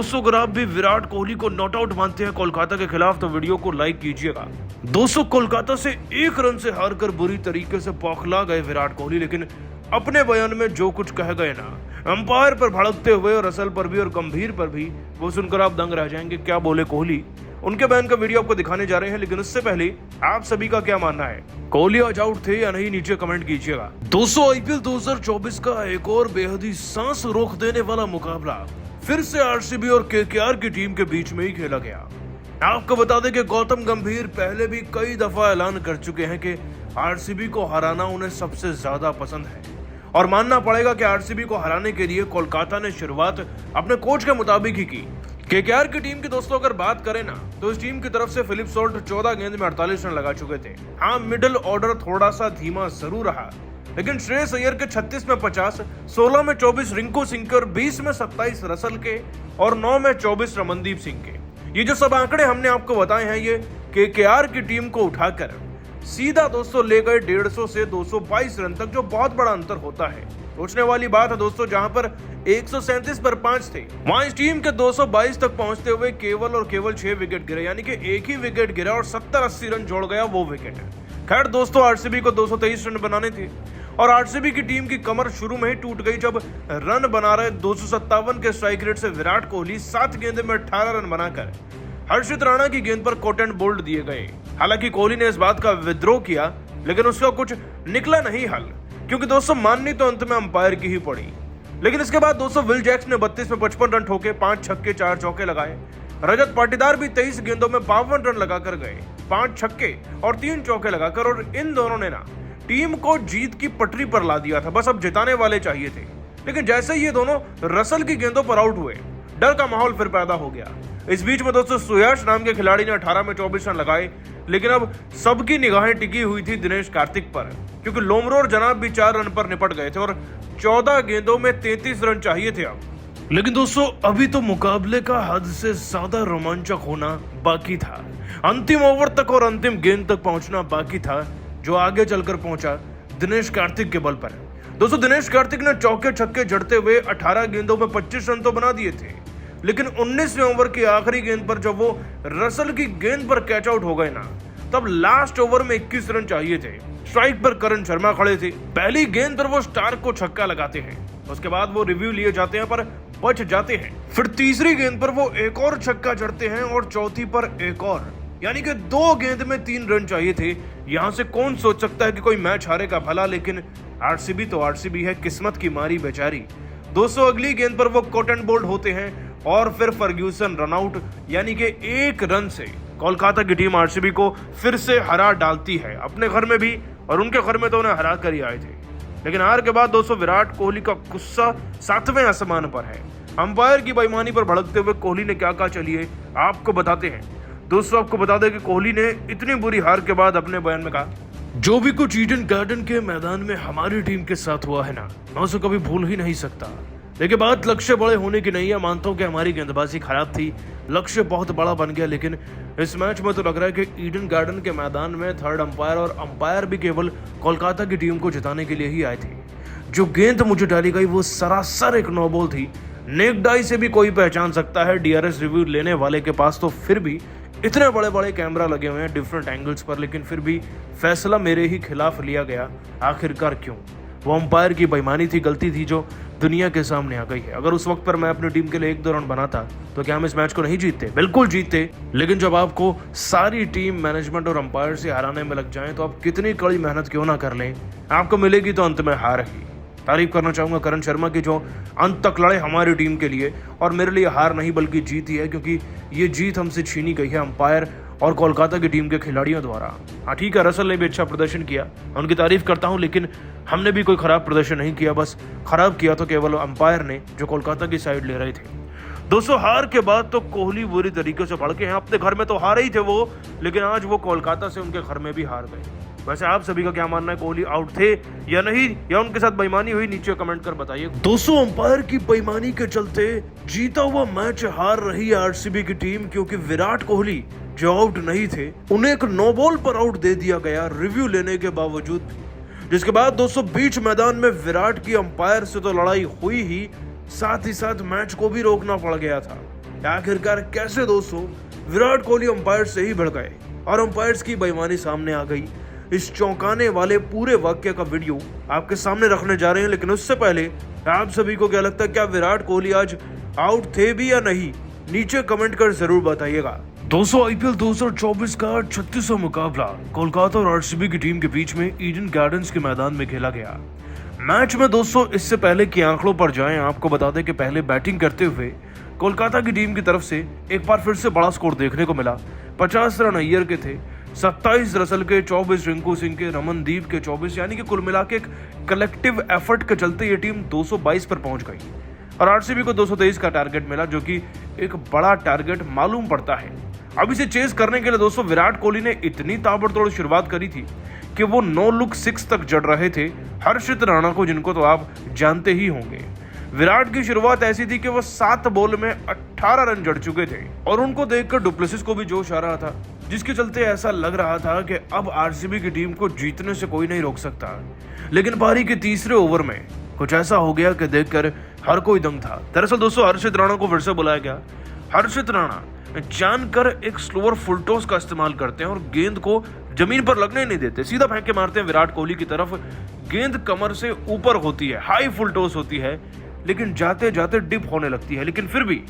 दोस्तों अगर आप भी विराट कोहली को नॉट आउट मानते हैं कोलकाता के खिलाफ तो वीडियो को लाइक कीजिएगा। दोस्तों कोलकाता से 1 रन से हारकर बुरी तरीके से बौखला गए विराट कोहली, लेकिन अपने बयान में जो कुछ कह गए ना, अंपायर पर भड़कते हुए और रसल पर भी और गंभीर पर भी, वो सुनकर आप दंग रह जाएंगे। क्या बोले कोहली, उनके बयान का वीडियो आपको दिखाने जा रहे हैं, लेकिन उससे पहले आप सभी का क्या मानना है, कोहली आज आउट थे या नहीं, नीचे कमेंट कीजिएगा। दोस्तों आईपीएल 2024 का एक और बेहद ही सांस रोक देने वाला मुकाबला फिर से आरसीबी और केकेआर की टीम के बीच में ही खेला गया। आपको बता दें कि गौतम गंभीर पहले भी कई दफा ऐलान कर चुके हैं कि आरसीबी को हराना उन्हें सबसे ज्यादा पसंद है, और मानना पड़ेगा कि आरसीबी को हराने के लिए कोलकाता ने शुरुआत अपने कोच के मुताबिक ही की। केकेआर की टीम की दोस्तों अगर बात करें ना, तो इस टीम की तरफ से फिलिप सॉल्ट 14 गेंद में 48 रन लगा चुके थे। हाँ, मिडिल ऑर्डर थोड़ा सा धीमा जरूर रहा, लेकिन श्रेयस अय्यर के 36 में 50, 16 में 24 रिंकू सिंह के और 20 में 27 रसल के और 9 में 24 रमनदीप सिंह के। ये जो सब आंकड़े हमने आपको बताए हैं, ये केकेआर की टीम को उठाकर सीधा दोस्तों ले गए 150 से 222 रन तक, जो बहुत बड़ा अंतर होता है। सोचने वाली बात है दोस्तों, जहां पर 137 पर 5 थे, वहां इस टीम के 222 तक पहुंचते हुए केवल और केवल 6 विकेट गिरे, यानी कि एक ही विकेट गिरा और 70-80 रन जोड़ गया वो विकेट है। खैर दोस्तों, आरसीबी को 223 रन बनाने थे और आरसीबी की टीम की कमर शुरू में ही टूट गई जब रन बना रहे 257 के स्ट्राइक रेट से विराट कोहली 7 गेंद में 18 रन बनाकर हर्षित राणा की गेंद पर कॉट एंड बोल्ड दिए गए। हालांकि कोहली ने इस बात का विद्रोह किया, लेकिन उसका कुछ निकला नहीं हल, क्योंकि दोस्तों माननी तो अंत में अंपायर की ही पड़ी। लेकिन इसके बाद दोस्तों विल जैक्स ने 32 में 55 रन ठोके, 5 छक्के 4 चौके लगाए। रजत पाटीदार भी 23 गेंदों में 52 रन लगाकर गए, 5 छक्के और 3 चौके लगाकर, और इन दोनों ने ना टीम को जीत की पटरी पर ला दिया था। बस अब जिताने वाले चाहिए थे, लेकिन जैसे ही ये दोनों रसल की गेंदों पर आउट हुए, डर का माहौल फिर पैदा हो गया। इस बीच में दोस्तों सुयश नाम के खिलाड़ी ने 18 में 24 रन लगाए, लेकिन अब सबकी निगाहें टिकी हुई थी दिनेश कार्तिक पर, क्योंकि लोमरोर जनाब भी 4 रन पर निपट गए थे और 14 गेंदों में 33 रन चाहिए थे अब। लेकिन दोस्तों अभी तो मुकाबले का हद से ज्यादा रोमांचक होना बाकी था। अंतिम ओवर तक और अंतिम गेंद तक पहुंचना बाकी था, जो आगे चलकर पहुंचा दिनेश कार्तिक के बल पर। दोस्तों दिनेश कार्तिक ने चौके छक्के जड़ते हुए 18 गेंदों में 25 रन तो बना दिए थे, लेकिन 19वें ओवर की आखिरी गेंद पर जब वो रसल की गेंद पर कैच आउट हो गए ना, तब लास्ट ओवर में 21 रन चाहिए थे। स्ट्राइक पर करण शर्मा खड़े थे। पहली गेंद पर वो स्टार्क को छक्का लगाते हैं, उसके बाद वो रिव्यू लिए जाते हैं पर बच जाते हैं। फिर तीसरी गेंद पर वो एक और छक्का जड़ते हैं और चौथी पर एक और, यानी कि 2 गेंद में 3 रन चाहिए थे। यहां से कौन सोच सकता है कि कोई मैच हारेगा भला, लेकिन आरसीबी तो आरसीबी है, किस्मत की मारी बेचारी। दोस्तों अगली गेंद पर वो कॉट एंड बोल्ड होते हैं और फिर फर्ग्यूसन रन आउट, यानी कि 1 रन से कोलकाता की टीम आरसीबी को फिर से हरा डालती है, अपने घर में भी और उनके घर में तो उन्हें हरा कर ही आए थे। लेकिन हार के बाद दोस्तों विराट कोहली का गुस्सा 7वें आसमान पर है। अंपायर की बेईमानी पर भड़कते हुए कोहली ने क्या कहा, चलिए आपको बताते हैं। दोस्तों आपको बता दें कि कोहली ने इतनी बुरी हार के बाद अपने बयान में कहा, जो भी कुछ ईडन गार्डन के मैदान में हमारी टीम के साथ हुआ है ना, मैं उसे कभी भूल ही नहीं सकता। लेकिन बात लक्ष्य बड़े होने की नहीं है। मानता हूं कि हमारी गेंदबाजी खराब थी, लक्ष्य बहुत बड़ा बन गया, लेकिन इस मैच में तो लग रहा है कि ईडन गार्डन के मैदान में थर्ड अंपायर और अंपायर भी केवल कोलकाता की टीम को जिताने के लिए ही आए थे। जो गेंद मुझे डाली गई वो सरासर एक नो बॉल थी। नेक्ड आई से भी कोई पहचान सकता है। डीआरएस रिव्यू लेने वाले के पास तो फिर भी इतने बड़े बड़े कैमरा लगे हुए हैं डिफरेंट एंगल्स पर, लेकिन फिर भी फैसला मेरे ही खिलाफ लिया गया। आखिरकार क्यों? वो अंपायर की बेईमानी थी, गलती थी जो दुनिया के सामने आ गई है। अगर उस वक्त पर मैं अपनी टीम के लिए 1-2 रन बनाता तो क्या हम इस मैच को नहीं जीतते? बिल्कुल जीतते। लेकिन जब आपको सारी टीम मैनेजमेंट और अंपायर से हराने में लग जाएं, तो आप कितनी कड़ी मेहनत क्यों ना कर लें, आपको मिलेगी तो अंत में हार ही। तारीफ करना चाहूंगा करण शर्मा की, जो अंत तक लड़े हमारी टीम के लिए, और मेरे लिए हार नहीं बल्कि जीत ही है, क्योंकि ये जीत हमसे छीनी गई है अंपायर और कोलकाता की टीम के खिलाड़ियों द्वारा। हाँ ठीक है, रसल ने भी अच्छा प्रदर्शन किया, उनकी तारीफ करता हूं, लेकिन हमने भी कोई खराब प्रदर्शन नहीं किया। बस खराब किया तो केवल अंपायर ने, जो कोलकाता की साइड ले रहे थे। दोस्तों हार के बाद तो कोहली बुरी तरीके से भड़के हैं। अपने घर में तो हारे ही थे वो, लेकिन आज वो कोलकाता से उनके घर में भी हार गए। वैसे आप सभी का क्या मानना है, कोहली आउट थे या नहीं, या उनके साथ बेईमानी हुई? नीचे कमेंट कर बताइए। दोस्तों अंपायर की बेईमानी के चलते जीता हुआ मैच हार रही है आरसीबी की टीम, क्योंकि विराट कोहली जो आउट नहीं थे उन्हें एक नो बॉल पर आउट दे दिया गया रिव्यू लेने के बावजूद भी। जिसके बाद दोस्तों बीच मैदान में विराट की अंपायर से तो लड़ाई हुई ही, साथ ही साथ मैच को भी रोकना पड़ गया था। आखिरकार कैसे दोस्तों विराट कोहली अंपायर से ही भिड़ गए और अंपायर्स की बेईमानी सामने आ गई। इस चौंकाने वाले पूरे वाक्य का वीडियो आपके सामने रखने जा रहे हैं, लेकिन उससे पहले आप सभी को क्या लगता है, क्या विराट कोहली आज आउट थे भी या नहीं? नीचे कमेंट कर जरूर बताइएगा। दोस्तों आईपीएल 2024 का 36वां मुकाबला कोलकाता और आरसीबी की टीम के बीच में ईडन गार्डन्स के मैदान में खेला गया। मैच में दोस्तों इससे पहले कि आंकड़ों पर जाएं, आपको बता दें कि पहले बैटिंग करते हुए कोलकाता की टीम की तरफ से एक बार फिर से बड़ा स्कोर देखने को मिला। 50 रन अय्यर के थे, 27 रसल के, 24 रिंकू सिंह के, रमनदीप के 24, यानी कि कुल मिला के एक कलेक्टिव एफर्ट के चलते ये टीम 222 पर पहुंच गई और आरसीबी को 223 का टारगेट मिला, जो कि एक बड़ा टारगेट मालूम पड़ता है। अब इसे चेज करने के लिए दोस्तों विराट कोहली ने इतनी ताबड़तोड़ शुरुआत करी थी कि वो 9 लुक 6 तक जड़ रहे थे हर्षित राणा को, जिनको तो आप जानते ही होंगे। विराट की शुरुआत ऐसी थी कि वो 7 बॉल में 18 रन जड़ चुके थे और उनको देखकर डुप्लेसिस को भी जोश आ रहा था, जिसके चलते ऐसा लग रहा था कि अब आरसीबी की टीम को जीतने से कोई नहीं रोक सकता। लेकिन पारी के तीसरे ओवर में कुछ ऐसा हो गया कि देखकर हर कोई दंग था। दरअसल दोस्तों हर्षित राणा को फिर से बुलाया गया। हर्षित राणा जानकर एक स्लोअर फुल टॉस का इस्तेमाल करते हैं और गेंद को जमीन पर लगने नहीं देते, सीधा फेंक के मारते हैं विराट कोहली की तरफ। गेंद कमर से ऊपर होती है, हाई फुल टॉस होती है, लेकिन जाते जाते डिप होने लगती है। लेकिन फिर भी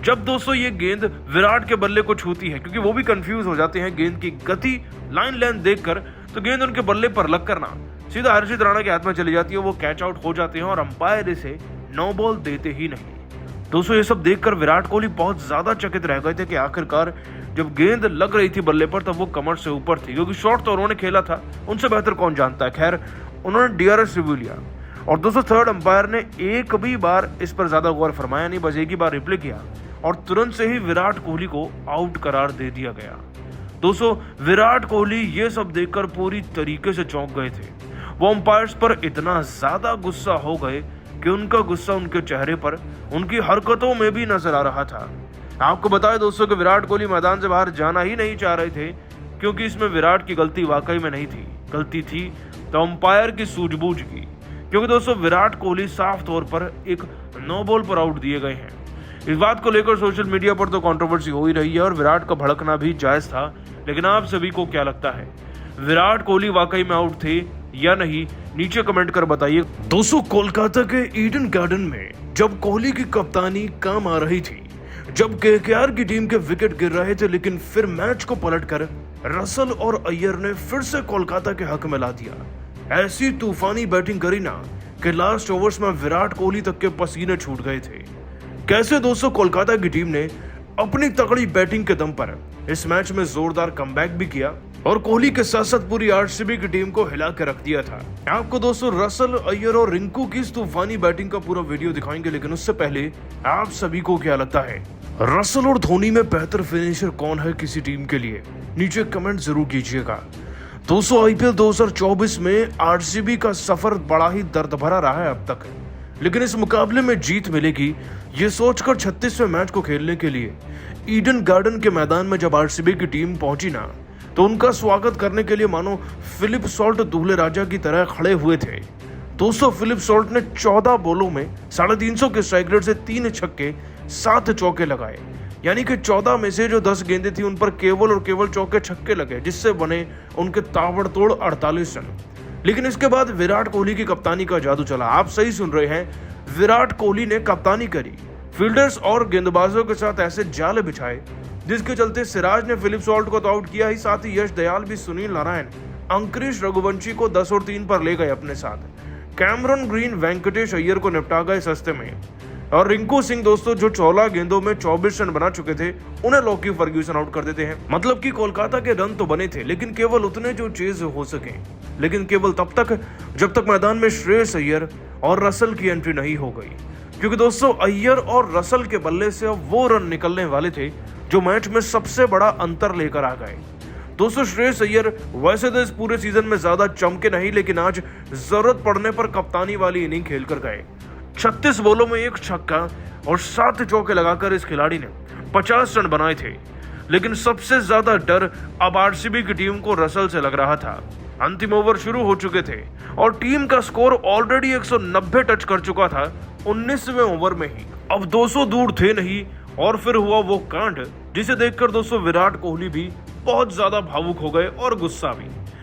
जब दोस्तों ये गेंद विराट के बल्ले को छूती है, क्योंकि वो भी कंफ्यूज हो जाते हैं गेंद की गति लाइन लेंथ देखकर, तो गेंद उनके बल्ले पर लगकर ना सीधा हर्षित राणा के हाथ में चली जाती है। वो कैच आउट हो जाते हैं और अंपायर इसे 9 बॉल देते ही नहीं। दोस्तों ये सब देखकर विराट कोहली बहुत ज्यादा चकित रह गए थे कि आखिरकार जब गेंद लग रही थी बल्ले पर तब वो कमर से ऊपर थी, क्योंकि शॉट तो उन्होंने खेला था, उनसे बेहतर कौन जानता है। खैर उन्होंने डीआरएस रिव्यू लिया और दोस्तों थर्ड अंपायर ने एक भी बार इस पर ज्यादा गौर फरमाया नहीं, बस एक ही बार रिप्ले किया और तुरंत से ही विराट कोहली को आउट करार दे दिया गया। दोस्तों विराट कोहली ये सब देखकर पूरी तरीके से चौंक गए थे। वो अंपायर्स पर इतना ज्यादा गुस्सा हो गए कि उनका गुस्सा उनके चेहरे पर, उनकी हरकतों में भी नजर आ रहा था। आपको बताएं दोस्तों कि विराट कोहली मैदान से बाहर जाना ही नहीं चाह रहे थे, क्योंकि इसमें विराट की गलती वाकई में नहीं थी। गलती थी तो अंपायर की सूझबूझ की, क्योंकि दोस्तों विराट कोहली साफ तौर पर एक 9 बॉल पर आउट दिए गए हैं। इस बात को लेकर सोशल मीडिया पर तो कंट्रोवर्सी हो ही रही है और विराट का भड़कना भी जायज था, लेकिन आप सभी को क्या लगता है, विराट कोहली वाकई में आउट थे या नहीं? नीचे कमेंट कर बताइए। दोस्तों कोलकाता के ईडन गार्डन में जब कोहली की कप्तानी काम आ रही थी, जब केकेआर की टीम के विकेट गिर रहे थे, लेकिन फिर मैच को पलटकर रसल और अय्यर ने फिर से कोलकाता के हक में ला दिया। ऐसी तूफानी बैटिंग करी ना कि लास्ट ओवर्स में विराट कोहली तक के पसीने छूट गए थे। कैसे दोस्तों कोलकाता की टीम ने अपनी तगड़ी बैटिंग के दम पर इस मैच में जोरदार कमबैक भी किया और कोहली के साथ साथ पूरी आरसीबी की टीम को हिला के रख दिया था। आपको दोस्तों रसल, अय्यर और रिंकू की इस तूफानी बैटिंग का पूरा वीडियो दिखाएंगे, लेकिन उससे पहले आप सभी को क्या लगता है, रसल और धोनी में बेहतर फिनिशर कौन है किसी टीम के लिए? नीचे कमेंट जरूर कीजिएगा। दोस्तों आईपीएल 2024 में आरसीबी का सफर बड़ा ही दर्द भरा रहा है अब तक, लेकिन इस मुकाबले में जीत मिलेगी ये सोचकर 36वें मैच को खेलने के लिए ईडन गार्डन के मैदान में जब आरसीबी की टीम पहुंची ना, तो उनका स्वागत करने के लिए मानो फिलिप सॉल्ट दूल्हे राजा की तरह खड़े हुए थे। दोस्तों फिलिप सॉल्ट ने 14 बॉलों में 350 के स्ट्राइक रेट से 3 छक्के 7 चौके लगाए, यानी कि 14 में से जो 10 गेंदें थी उन पर केवल और केवल चौके छक्के लगे, जिससे बने उनके ताबड़तोड़ 48 रन। लेकिन इसके बाद विराट कोहली की कप्तानी का जादू चला। आप सही सुन रहे हैं, विराट कोहली ने कप्तानी करी, फील्डर्स और गेंदबाजों के साथ ऐसे जाल बिछाए जिसके चलते सिराज ने फिलिप सॉल्ट को तो आउट किया ही, साथ ही यश दयाल भी सुनील नारायण, अंकुरिश रघुवंशी को 10 और 3 पर ले गए अपने साथ। कैमरन ग्रीन वेंकटेश अय्यर को निपटा गए सस्ते में और रिंकू सिंह दोस्तों जो 14 गेंदों में 24 रन बना चुके थे, उन्हें लॉकी फर्ग्यूसन आउट कर देते हैं। मतलब कि कोलकाता के रन तो बने थे, लेकिन केवल उतने जो चेज हो सके, लेकिन केवल तब तक जब तक मैदान में श्रेयस अय्यर और रसल की एंट्री नहीं हो गई, क्योंकि दोस्तों अय्यर और रसल के बल्ले से अब वो रन निकलने वाले थे जो मैच में सबसे बड़ा अंतर लेकर आ गए। दोस्तों श्रेयस अय्यर वैसे तो इस पूरे सीजन में ज्यादा चमके नहीं, लेकिन आज जरूरत पड़ने पर कप्तानी वाली इनिंग खेल कर गए। 36 बॉलों में 1 छक्का और 7 चौके लगाकर इस खिलाड़ी ने 50 रन बनाए थे। लेकिन सबसे ज्यादा डर अब आरसीबी की टीम को रसल से लग रहा था। अंतिम ओवर शुरू हो चुके थे और टीम का स्कोर ऑलरेडी 190 टच कर चुका था 19वें ओवर में ही। अब 200 दूर थे नहीं और फिर हुआ वो कांड जिसे देखकर दोस्तों विराट कोहली भी बहुत ज्यादा भावुक हो गए और गुस्सा भी।